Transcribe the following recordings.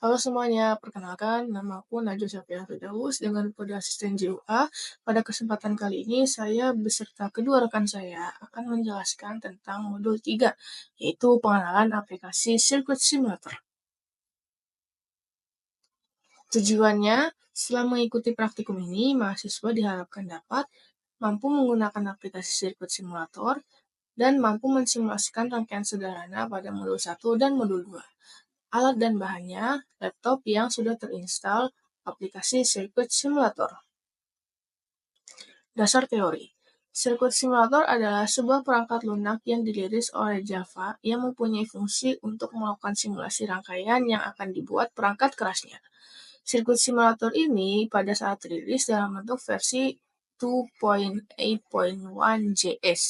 Halo semuanya, perkenalkan nama aku Najwa Safia Firdaus dengan kode asisten JUA. Pada kesempatan kali ini saya beserta kedua rekan saya akan menjelaskan tentang modul 3, yaitu pengenalan aplikasi Circuit Simulator. Tujuannya, setelah mengikuti praktikum ini, mahasiswa diharapkan dapat mampu menggunakan aplikasi Circuit Simulator dan mampu mensimulasikan rangkaian sederhana pada modul 1 dan modul 2. Alat dan bahannya, laptop yang sudah terinstal aplikasi Circuit Simulator. Dasar teori. Circuit Simulator adalah sebuah perangkat lunak yang dirilis oleh Java yang mempunyai fungsi untuk melakukan simulasi rangkaian yang akan dibuat perangkat kerasnya. Circuit Simulator ini pada saat rilis dalam bentuk versi 2.8.1 JS.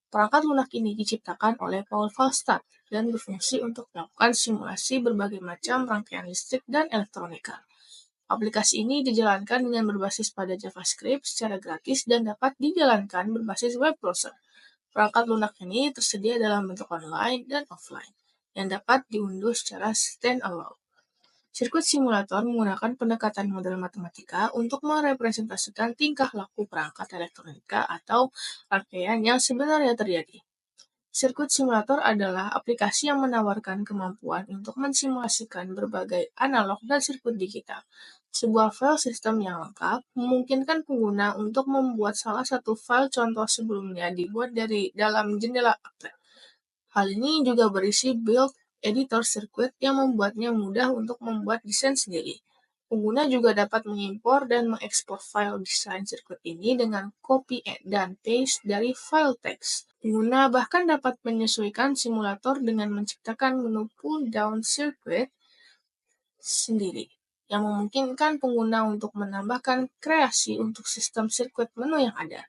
Perangkat lunak ini diciptakan oleh Paul Falstad dan berfungsi untuk melakukan simulasi berbagai macam rangkaian listrik dan elektronika. Aplikasi ini dijalankan dengan berbasis pada JavaScript secara gratis dan dapat dijalankan berbasis web browser. Perangkat lunak ini tersedia dalam bentuk online dan offline, yang dapat diunduh secara standalone. Sirkuit simulator menggunakan pendekatan model matematika untuk merepresentasikan tingkah laku perangkat elektronika atau rangkaian yang sebenarnya terjadi. Sirkuit simulator adalah aplikasi yang menawarkan kemampuan untuk mensimulasikan berbagai analog dan sirkuit digital. Sebuah file sistem yang lengkap memungkinkan pengguna untuk membuat salah satu file contoh sebelumnya dibuat dari dalam jendela Applet. Hal ini juga berisi build editor sirkuit yang membuatnya mudah untuk membuat desain sendiri. Pengguna juga dapat mengimpor dan mengekspor file desain sirkuit ini dengan copy dan paste dari file teks. Pengguna bahkan dapat menyesuaikan simulator dengan menciptakan menu pull-down circuit sendiri, yang memungkinkan pengguna untuk menambahkan kreasi untuk sistem sirkuit menu yang ada.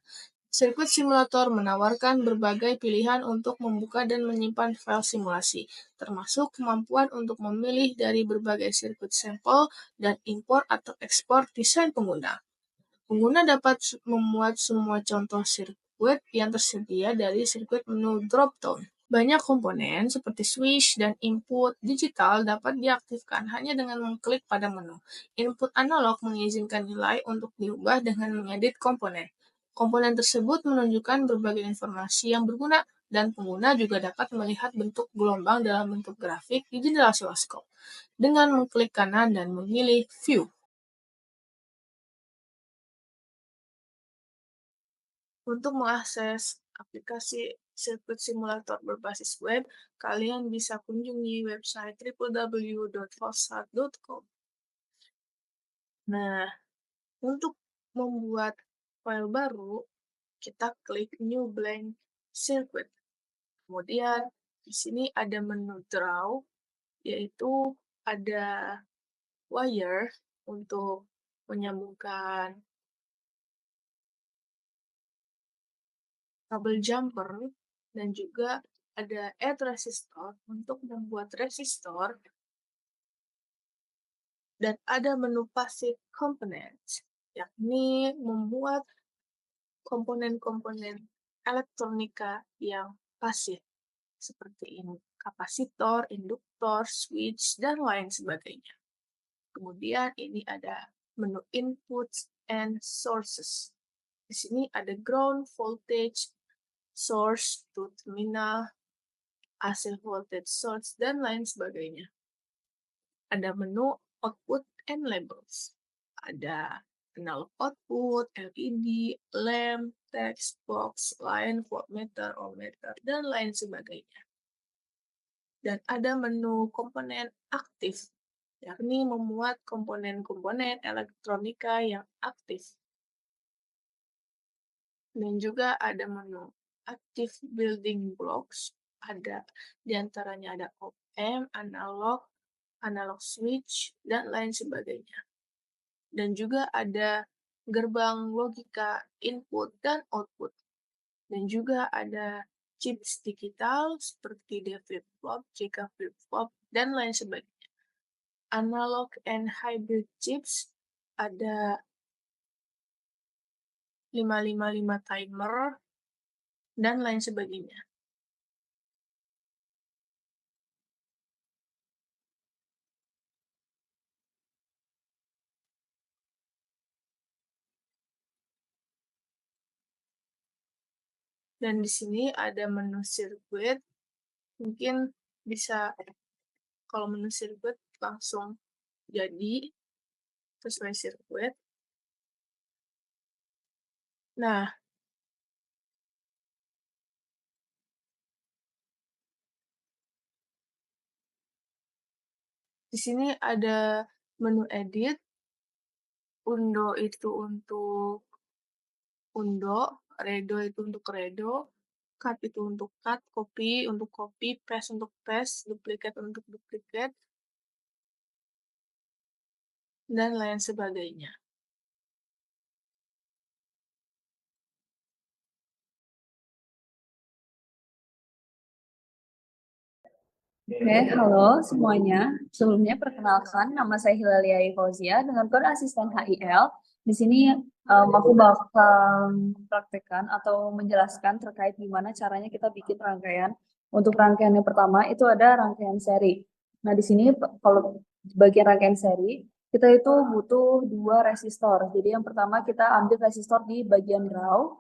Sirkuit simulator menawarkan berbagai pilihan untuk membuka dan menyimpan file simulasi, termasuk kemampuan untuk memilih dari berbagai sirkuit sampel dan impor atau ekspor desain pengguna. Pengguna dapat memuat semua contoh sirkuit yang tersedia dari sirkuit menu drop-down. Banyak komponen seperti switch dan input digital dapat diaktifkan hanya dengan mengklik pada menu. Input analog mengizinkan nilai untuk diubah dengan mengedit komponen. Komponen tersebut menunjukkan berbagai informasi yang berguna, dan pengguna juga dapat melihat bentuk gelombang dalam bentuk grafik di jendela oscilloscope dengan mengklik kanan dan memilih View. Untuk mengakses aplikasi sirkuit simulator berbasis web, kalian bisa kunjungi website www.falstad.com. Nah, untuk membuat file baru, kita klik New Blank Circuit. Kemudian di sini ada menu Draw, yaitu ada wire untuk menyambungkan kabel jumper, dan juga ada add resistor untuk membuat resistor, dan ada menu passive components, yakni membuat komponen-komponen elektronika yang pasif, seperti kapasitor, induktor, switch, dan lain sebagainya. Kemudian ini ada menu inputs and sources. Di sini ada ground voltage source to terminal, AC voltage source, dan lain sebagainya. Ada menu output and labels. Ada analog output, LED, lamp, text box, line, voltmeter, ohmmeter, dan lain sebagainya. Dan ada menu komponen aktif, yakni memuat komponen-komponen elektronika yang aktif. Dan juga ada menu active building blocks, ada diantaranya ada op-amp, analog switch, dan lain sebagainya. Dan juga ada gerbang logika input dan output. Dan juga ada chips digital seperti D flip-flop, JK flip-flop, dan lain sebagainya. Analog and hybrid chips ada 555 timer, dan lain sebagainya. Dan di sini ada menu sirkuit, mungkin bisa kalau menu sirkuit langsung jadi sesuai sirkuit. Nah, di sini ada menu edit, undo itu untuk undo, redo itu untuk redo, cut itu untuk cut, copy untuk copy, paste untuk paste, duplicate untuk duplicate, dan lain sebagainya. Oke, halo semuanya. Sebelumnya perkenalkan, nama saya Hilalia Fauzia dengan kode asisten HIL. Di sini aku bakal mempraktekkan atau menjelaskan terkait gimana caranya kita bikin rangkaian. Untuk rangkaian yang pertama itu ada rangkaian seri. Nah, di sini kalau bagian rangkaian seri, kita itu butuh dua resistor. Jadi yang pertama kita ambil resistor di bagian draw.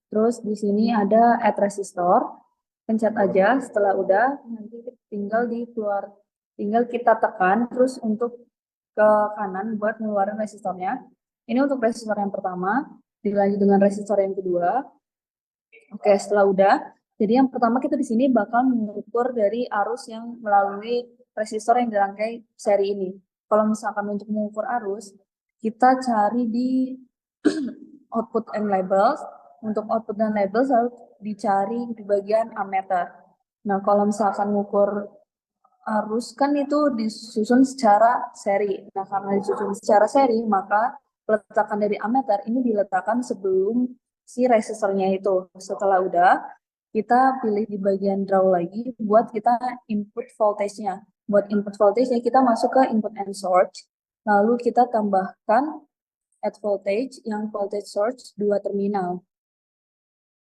Terus di sini ada add resistor. Pencet aja, setelah udah nanti tinggal kita tekan terus untuk ke kanan buat ngeluarin resistornya. Ini untuk resistor yang pertama, dilanjut dengan resistor yang kedua. Oke, setelah udah, jadi yang pertama kita di sini bakal mengukur dari arus yang melalui resistor yang dirangkai seri ini. Kalau misalkan untuk mengukur arus, kita cari di output and labels. Untuk output dan labels harus dicari di bagian ammeter. Nah, kalau misalkan mengukur arus kan itu disusun secara seri. Nah, karena disusun secara seri, maka peletakan dari ammeter ini diletakkan sebelum si resistornya itu. Setelah udah, kita pilih di bagian draw lagi buat kita input voltage-nya. Buat input voltage-nya kita masuk ke input and source, lalu kita tambahkan add voltage yang voltage source 2 terminal.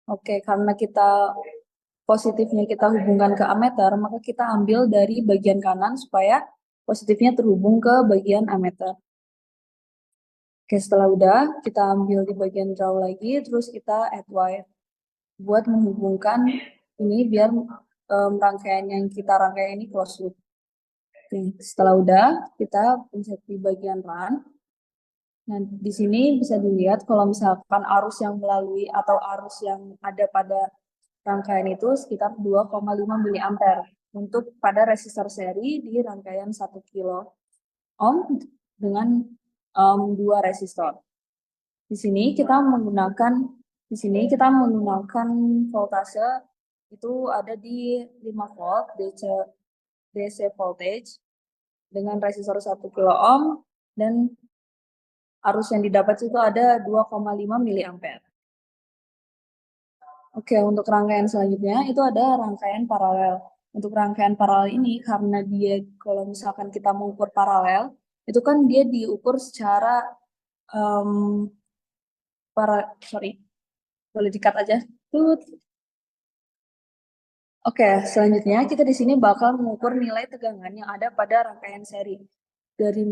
Oke, karena positifnya kita hubungkan ke ammeter, maka kita ambil dari bagian kanan supaya positifnya terhubung ke bagian ammeter. Oke, setelah udah, kita ambil di bagian draw lagi, terus kita add wire. Buat menghubungkan ini biar rangkaian yang kita rangkai ini close loop. Oke, setelah udah, kita pencet di bagian run. Nah, di sini bisa dilihat kalau misalkan arus yang melalui atau arus yang ada pada rangkaian itu sekitar 2,5 mA untuk pada resistor seri di rangkaian 1 kilo ohm dengan dua resistor. Di sini kita menggunakan voltase itu ada di 5 volt DC voltage dengan resistor 1 kilo ohm dan arus yang didapat itu ada 2,5 mA. Oke, untuk rangkaian selanjutnya itu ada rangkaian paralel. Untuk rangkaian paralel ini karena dia kalau misalkan kita mengukur paralel, itu kan dia diukur secara um, boleh dikat aja. Tut. Oke, selanjutnya kita di sini bakal mengukur nilai tegangan yang ada pada rangkaian seri. Dari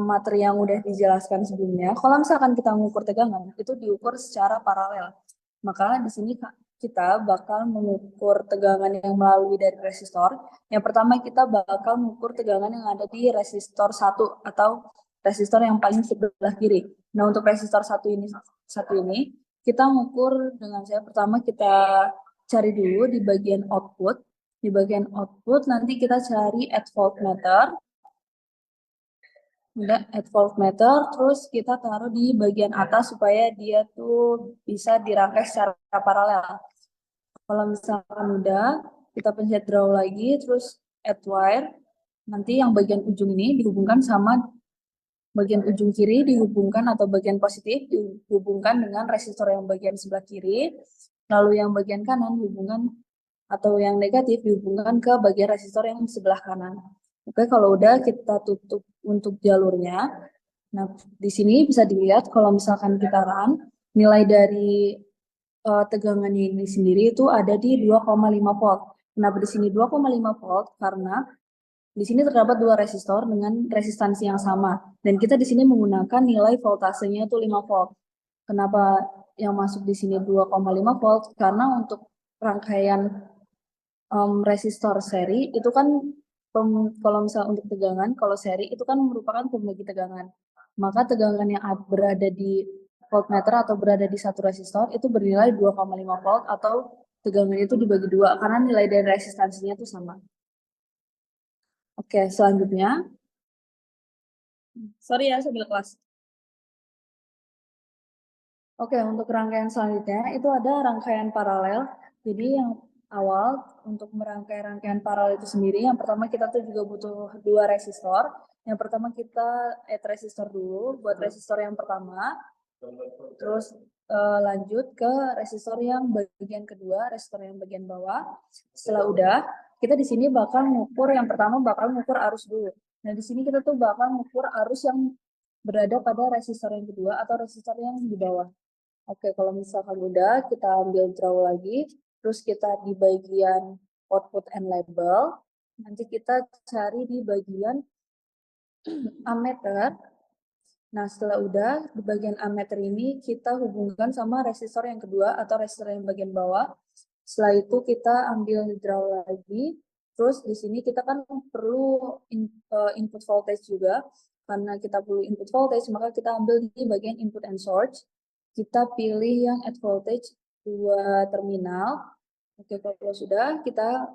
materi yang udah dijelaskan sebelumnya, kalau misalkan kita mengukur tegangan, itu diukur secara paralel. Maka di sini kita bakal mengukur tegangan yang melalui dari resistor. Yang pertama kita bakal mengukur tegangan yang ada di resistor 1 atau resistor yang paling sebelah kiri. Nah, untuk resistor satu ini kita mengukur dengan saya pertama kita cari dulu di bagian output. Di bagian output nanti kita cari at voltmeter. Udah add voltmeter, terus kita taruh di bagian atas supaya dia tuh bisa dirangkai secara paralel. Kalau misalkan udah, kita pencet draw lagi, terus add wire. Nanti yang bagian ujung ini dihubungkan sama bagian ujung kiri dihubungkan atau bagian positif dihubungkan dengan resistor yang bagian sebelah kiri. Lalu yang bagian kanan dihubungkan atau yang negatif dihubungkan ke bagian resistor yang sebelah kanan. Oke, kalau udah kita tutup untuk jalurnya. Nah, di sini bisa dilihat kalau misalkan kita run, nilai dari tegangannya ini sendiri itu ada di 2,5 volt. Kenapa di sini 2,5 volt? Karena di sini terdapat dua resistor dengan resistansi yang sama. Dan kita di sini menggunakan nilai voltasenya itu 5 volt. Kenapa yang masuk di sini 2,5 volt? Karena untuk rangkaian resistor seri itu kan kalau misalnya untuk tegangan, kalau seri itu kan merupakan pembagi tegangan. Maka tegangan yang berada di voltmeter atau berada di satu resistor itu bernilai 2,5 volt atau tegangan itu dibagi dua karena nilai dari resistansinya itu sama. Oke, selanjutnya. Sorry ya, sambil kelas. Oke, untuk rangkaian selanjutnya itu ada rangkaian paralel. Jadi yang awal untuk merangkai rangkaian paralel itu sendiri, yang pertama kita tuh juga butuh dua resistor. Yang pertama kita add resistor dulu buat resistor yang pertama, terus lanjut ke resistor yang bagian kedua, resistor yang bagian bawah. Setelah udah, kita di sini bakal ngukur yang pertama bakal ngukur arus dulu. Nah, di sini kita tuh bakal ngukur arus yang berada pada resistor yang kedua atau resistor yang di bawah. Oke, kalau misalkan udah, kita ambil draw lagi, terus kita di bagian output and label, nanti kita cari di bagian ammeter. Nah, setelah udah, di bagian ammeter ini kita hubungkan sama resistor yang kedua atau resistor yang bagian bawah. Setelah itu kita ambil draw lagi, terus di sini kita kan perlu input voltage juga. Karena kita perlu input voltage, maka kita ambil di bagian input and source. Kita pilih yang at voltage 2 terminal. Oke, kalau sudah, kita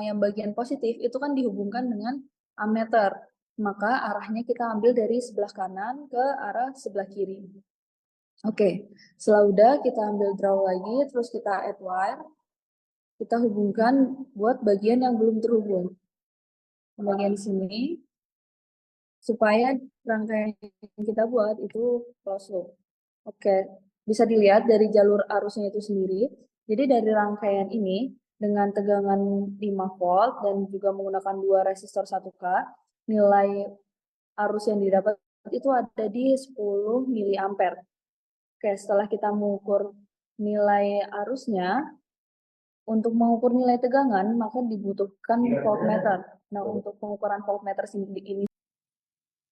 yang bagian positif itu kan dihubungkan dengan ammeter. Maka arahnya kita ambil dari sebelah kanan ke arah sebelah kiri. Oke, setelah udah kita ambil draw lagi, terus kita add wire. Kita hubungkan buat bagian yang belum terhubung. Bagian sini, supaya rangkaian yang kita buat itu close loop. Oke, bisa dilihat dari jalur arusnya itu sendiri. Jadi dari rangkaian ini dengan tegangan 5 volt dan juga menggunakan dua resistor 1K, nilai arus yang didapat itu ada di 10 miliampere. Oke, setelah kita mengukur nilai arusnya, untuk mengukur nilai tegangan maka dibutuhkan voltmeter. Nah, untuk pengukuran voltmeter ini.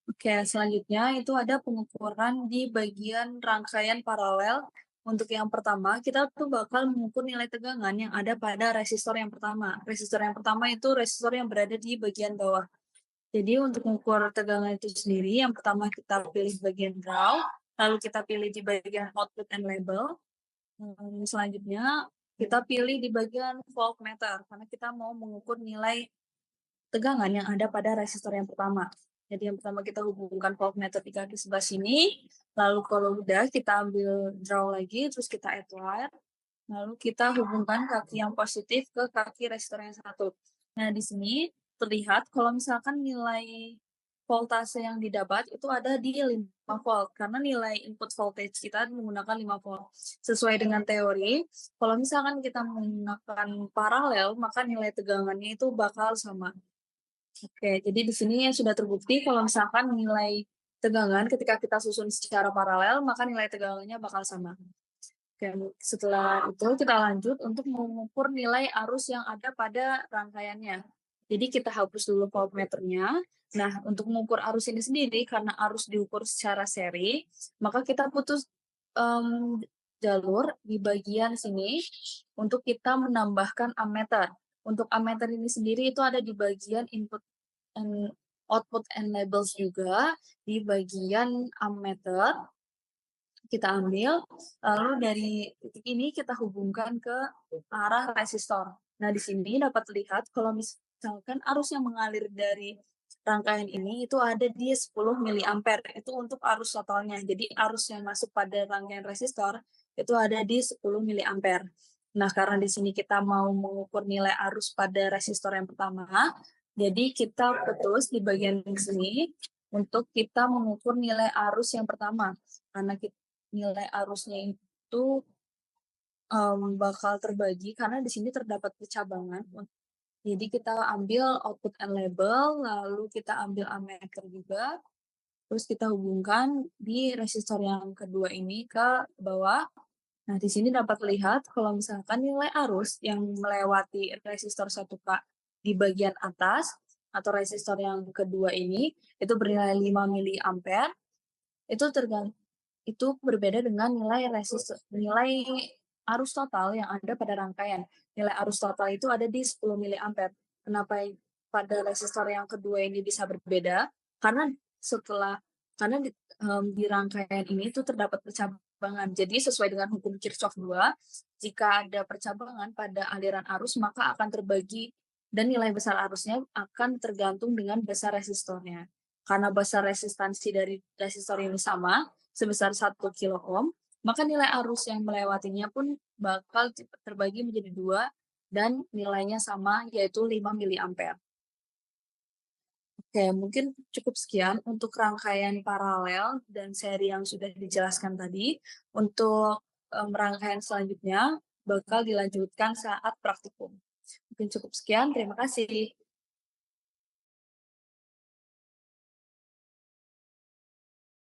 Oke, selanjutnya itu ada pengukuran di bagian rangkaian paralel. Untuk yang pertama, kita tuh bakal mengukur nilai tegangan yang ada pada resistor yang pertama. Resistor yang pertama itu resistor yang berada di bagian bawah. Jadi untuk mengukur tegangan itu sendiri, yang pertama kita pilih bagian ground, lalu kita pilih di bagian output and label. Selanjutnya kita pilih di bagian voltmeter, karena kita mau mengukur nilai tegangan yang ada pada resistor yang pertama. Jadi yang pertama kita hubungkan voltmeter di kaki sebelah sini, lalu kalau udah kita ambil draw lagi, terus kita add wire, lalu kita hubungkan kaki yang positif ke kaki resistor yang satu. Nah di sini terlihat kalau misalkan nilai voltase yang didapat itu ada di 5 volt, karena nilai input voltage kita menggunakan 5 volt. Sesuai dengan teori, kalau misalkan kita menggunakan paralel, maka nilai tegangannya itu bakal sama. Oke, jadi di sini sudah terbukti kalau misalkan nilai tegangan ketika kita susun secara paralel, maka nilai tegangannya bakal sama. Oke, setelah itu kita lanjut untuk mengukur nilai arus yang ada pada rangkaiannya. Jadi kita hapus dulu voltmeternya. Nah, untuk mengukur arus ini sendiri, karena arus diukur secara seri, maka kita putus jalur di bagian sini untuk kita menambahkan ammeter. Untuk ammeter ini sendiri itu ada di bagian input and output and labels juga, di bagian ammeter kita ambil, lalu dari titik ini kita hubungkan ke arah resistor. Nah, di sini dapat lihat kalau misalkan arus yang mengalir dari rangkaian ini itu ada di 10 miliampere. Itu untuk arus totalnya. Jadi arus yang masuk pada rangkaian resistor itu ada di 10 miliampere. Nah, karena di sini kita mau mengukur nilai arus pada resistor yang pertama, jadi kita putus di bagian sini untuk kita mengukur nilai arus yang pertama. Karena nilai arusnya itu bakal terbagi karena di sini terdapat percabangan. Jadi kita ambil output and label, lalu kita ambil ammeter juga, terus kita hubungkan di resistor yang kedua ini ke bawah. Nah, di sini dapat lihat kalau misalkan nilai arus yang melewati resistor 1K di bagian atas atau resistor yang kedua ini itu bernilai 5 miliampere, itu itu berbeda dengan nilai arus total yang ada pada rangkaian. Nilai arus total itu ada di 10 miliampere. Kenapa pada resistor yang kedua ini bisa berbeda? Karena setelah karena di rangkaian ini itu terdapat percabangan. Jadi sesuai dengan hukum Kirchhoff 2, jika ada percabangan pada aliran arus maka akan terbagi dan nilai besar arusnya akan tergantung dengan besar resistornya. Karena besar resistansi dari resistor ini sama, sebesar 1 kilo ohm, maka nilai arus yang melewatinya pun bakal terbagi menjadi 2 dan nilainya sama yaitu 5 miliampere. Oke, mungkin cukup sekian untuk rangkaian paralel dan seri yang sudah dijelaskan tadi. Untuk rangkaian selanjutnya bakal dilanjutkan saat praktikum. Mungkin cukup sekian, terima kasih.